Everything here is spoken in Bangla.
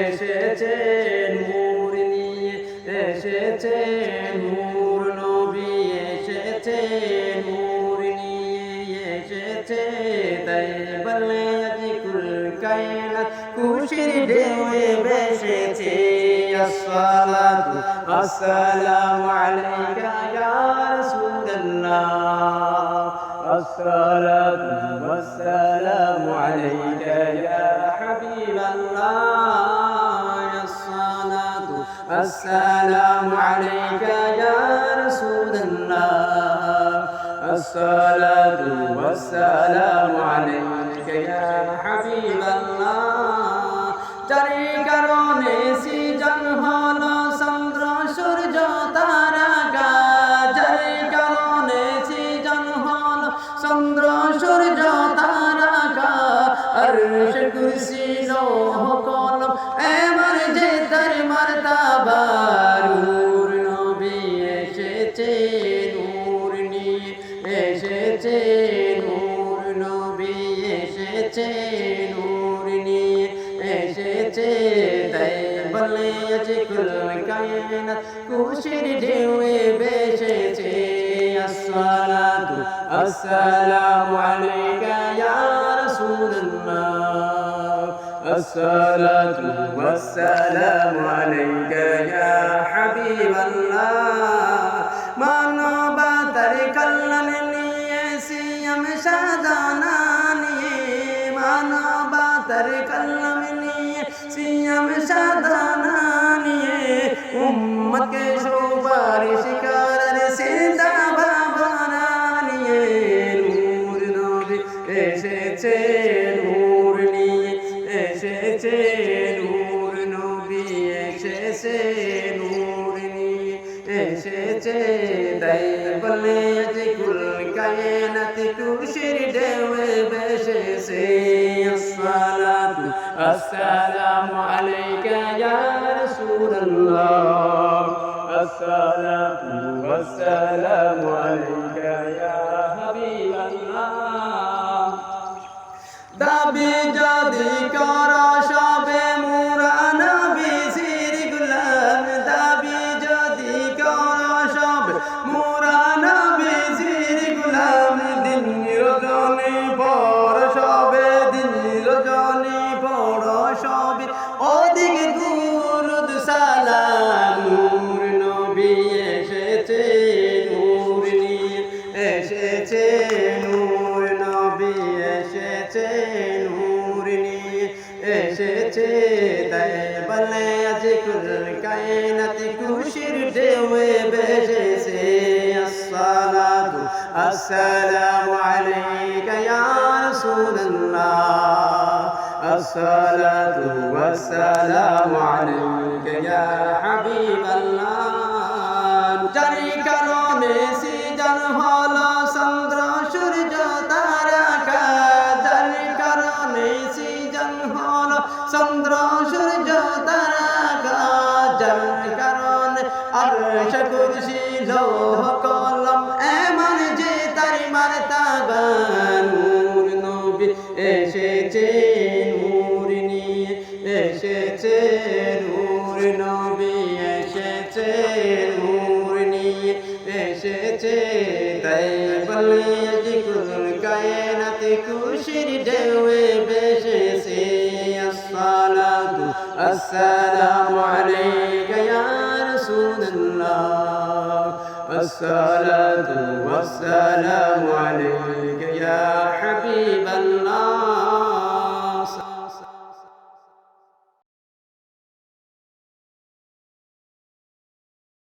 এসেছে নূর নিয়ে এসেছে নূর নবী এসেছে নূর নিয়ে এসেছে তাই বলে আজ কুল কায়নাত খুশির ঢেউয়ে ভেসেছে আসসালাতু আসসালামু আলাইকা ইয়া রাসূলুল্লাহ আসসালাতু ওয়াসসালামু আলাইকা ইয়া হাবিবাল্লাহ আসসালাতু আসসালামু আলাইকা ইয়া রাসূলুল্লাহ আসসালাতু ওয়াসসালামু আলাইকা ইয়া হাবিবাল্লাহ যার কারণে সৃজন হলো চন্দ্র সূর্য তারা যার কারণে সৃজন হলো চন্দ্র সূর্য তারা আরশ কুরসি লৌহ কলম এমন যে তার মারতাবা নূর নবী এসেছে নূর নিয়ে এসেছে নূর নবী এসেছে নূর নিয়ে এসেছে তাই বলে আজ কুল কায়নাত খুশির ঢেউয়ে ভেসেছে আসসালাতু আসসালামু আলাইকা ইয়া রাসূলুল্লাহ আসসালাতু ওয়াসসালামু আলাইকা ইয়া হাবিবাল্লাহ মানবতার কল্যাণ নিয়ে সিয়াম সাধনা নিয়ে মানবতার কল্যাণ নিয়ে সিয়াম সাধনা নিয়ে উম্মতকে সুপারিশ করার চিন্তা ভাবনা নিয়ে নূর নবী এসেছে নূর নিয়ে এসেছে নূর নবী এসেছে নূর নিয়ে এসেছে তাই বলে আজ কুল কায়নাত খুশির ঢেউয়ে ভেসেছে আসসালাতু আসসালামু আলাইকা ইয়া রাসূলুল্লাহ আসসালাতু ওয়াসসালামু আলাইকা ইয়া হাবিবাল্লাহ দাবি যদি করো সবে মোরা নবীর গোলাম দাবি যদি করো সবে মোরা নবীর গোলাম দিন রজনী পর সবে দিন রজনী পর সবে অধিক দুরূদ সালাম নূর নবী এসেছে নূর নিয়ে এসেছে নূর নবী এসেছে নূর নিয়ে এসেছে তাই বলে আজ কুল কায়নাত খুশির ঢেউয়ে ভেসেছে আসসালাতু আসসালামু আলাইকা ইয়া রাসূলুল্লাহ আসসালাতু ওয়াসসালামু আলাইকা ইয়া হাবিবাল্লাহ যার কারণে সৃজন হলো চন্দ্র সূর্য তারা যার কারণে সৃজন হলো চন্দ্র সূর্য তারা যার কারণে আরশ কুরসি লৌহ কলম এমন যে তার মারতাবা নূর নবী এসেছে নূর নিয়ে এসেছে নূর নবী এসেছে নূর নিয়ে এসেছে তাই বলে আজ কুল কায়নাত খুশির ঢেউয়ে ভেসেছে আসসালাতু আসসালামু আলাইকা ইয়া রাসূলুল্লাহ আসসালাতু ওয়াসসালামু আলাইকা ইয়া